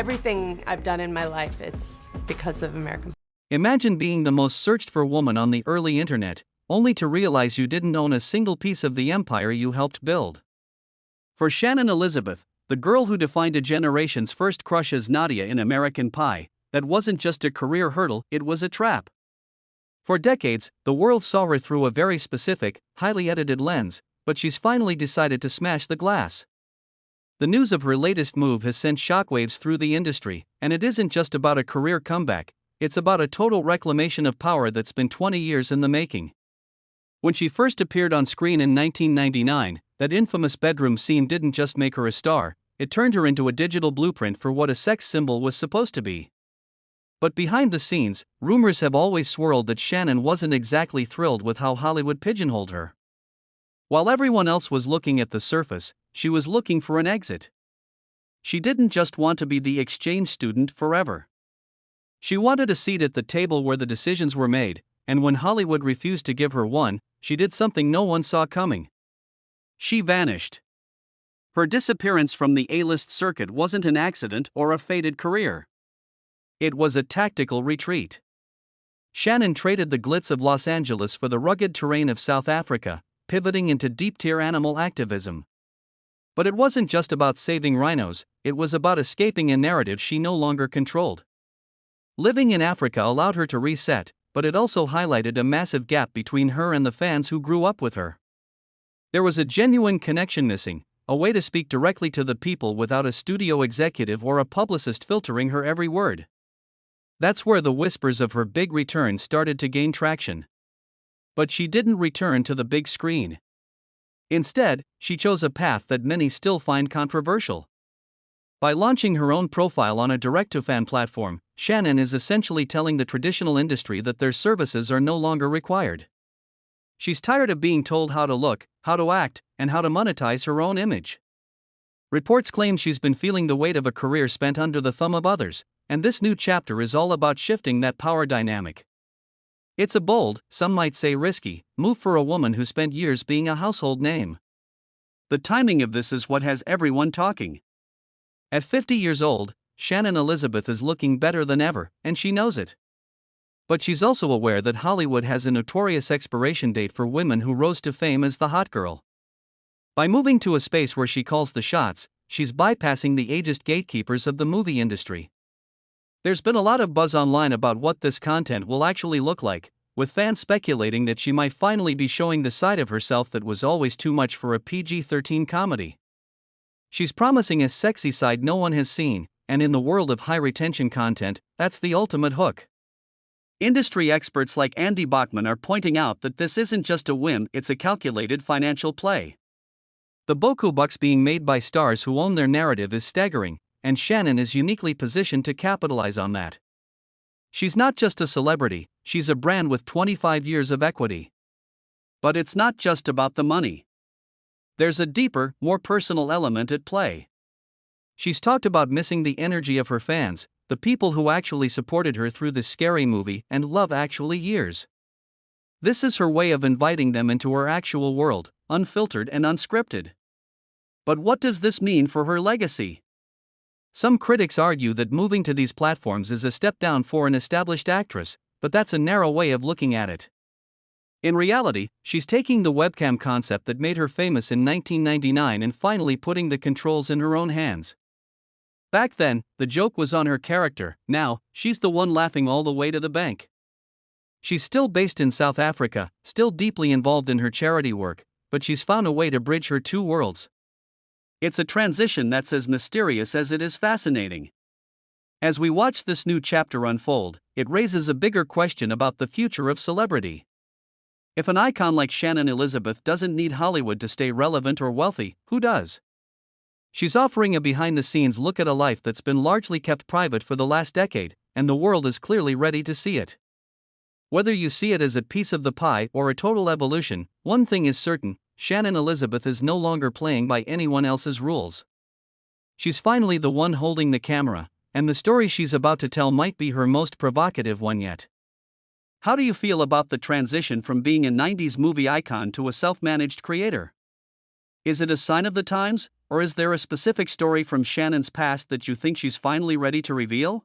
Everything I've done in my life, it's because of American. Imagine being the most searched for woman on the early internet, only to realize you didn't own a single piece of the empire you helped build. For Shannon Elizabeth, the girl who defined a generation's first crush as Nadia in American Pie, that wasn't just a career hurdle, it was a trap. For decades, the world saw her through a very specific, highly edited lens, but she's finally decided to smash the glass. The news of her latest move has sent shockwaves through the industry, and it isn't just about a career comeback, it's about a total reclamation of power that's been 20 years in the making. When she first appeared on screen in 1999, that infamous bedroom scene didn't just make her a star, it turned her into a digital blueprint for what a sex symbol was supposed to be. But behind the scenes, rumors have always swirled that Shannon wasn't exactly thrilled with how Hollywood pigeonholed her. While everyone else was looking at the surface, she was looking for an exit. She didn't just want to be the exchange student forever. She wanted a seat at the table where the decisions were made, and when Hollywood refused to give her one, she did something no one saw coming. She vanished. Her disappearance from the A-list circuit wasn't an accident or a fated career. It was a tactical retreat. Shannon traded the glitz of Los Angeles for the rugged terrain of South Africa, pivoting into deep-tier animal activism. But it wasn't just about saving rhinos, it was about escaping a narrative she no longer controlled. Living in Africa allowed her to reset, but it also highlighted a massive gap between her and the fans who grew up with her. There was a genuine connection missing, a way to speak directly to the people without a studio executive or a publicist filtering her every word. That's where the whispers of her big return started to gain traction. But she didn't return to the big screen. Instead, she chose a path that many still find controversial. By launching her own profile on a direct-to-fan platform, Shannon is essentially telling the traditional industry that their services are no longer required. She's tired of being told how to look, how to act, and how to monetize her own image. Reports claim she's been feeling the weight of a career spent under the thumb of others, and this new chapter is all about shifting that power dynamic. It's a bold, some might say risky, move for a woman who spent years being a household name. The timing of this is what has everyone talking. At 50 years old, Shannon Elizabeth is looking better than ever, and she knows it. But she's also aware that Hollywood has a notorious expiration date for women who rose to fame as the hot girl. By moving to a space where she calls the shots, she's bypassing the ageist gatekeepers of the movie industry. There's been a lot of buzz online about what this content will actually look like, with fans speculating that she might finally be showing the side of herself that was always too much for a PG-13 comedy. She's promising a sexy side no one has seen, and in the world of high-retention content, that's the ultimate hook. Industry experts like Andy Bachman are pointing out that this isn't just a whim, it's a calculated financial play. The boku bucks being made by stars who own their narrative is staggering, and Shannon is uniquely positioned to capitalize on that. She's not just a celebrity, she's a brand with 25 years of equity. But it's not just about the money. There's a deeper, more personal element at play. She's talked about missing the energy of her fans, the people who actually supported her through this scary movie and Love Actually years. This is her way of inviting them into her actual world, unfiltered and unscripted. But what does this mean for her legacy? Some critics argue that moving to these platforms is a step down for an established actress, but that's a narrow way of looking at it. In reality, she's taking the webcam concept that made her famous in 1999 and finally putting the controls in her own hands. Back then, the joke was on her character, now, she's the one laughing all the way to the bank. She's still based in South Africa, still deeply involved in her charity work, but she's found a way to bridge her two worlds. It's a transition that's as mysterious as it is fascinating. As we watch this new chapter unfold, it raises a bigger question about the future of celebrity. If an icon like Shannon Elizabeth doesn't need Hollywood to stay relevant or wealthy, who does? She's offering a behind-the-scenes look at a life that's been largely kept private for the last decade, and the world is clearly ready to see it. Whether you see it as a piece of the pie or a total evolution, one thing is certain: Shannon Elizabeth is no longer playing by anyone else's rules. She's finally the one holding the camera, and the story she's about to tell might be her most provocative one yet. How do you feel about the transition from being a 90s movie icon to a self-managed creator? Is it a sign of the times, or is there a specific story from Shannon's past that you think she's finally ready to reveal?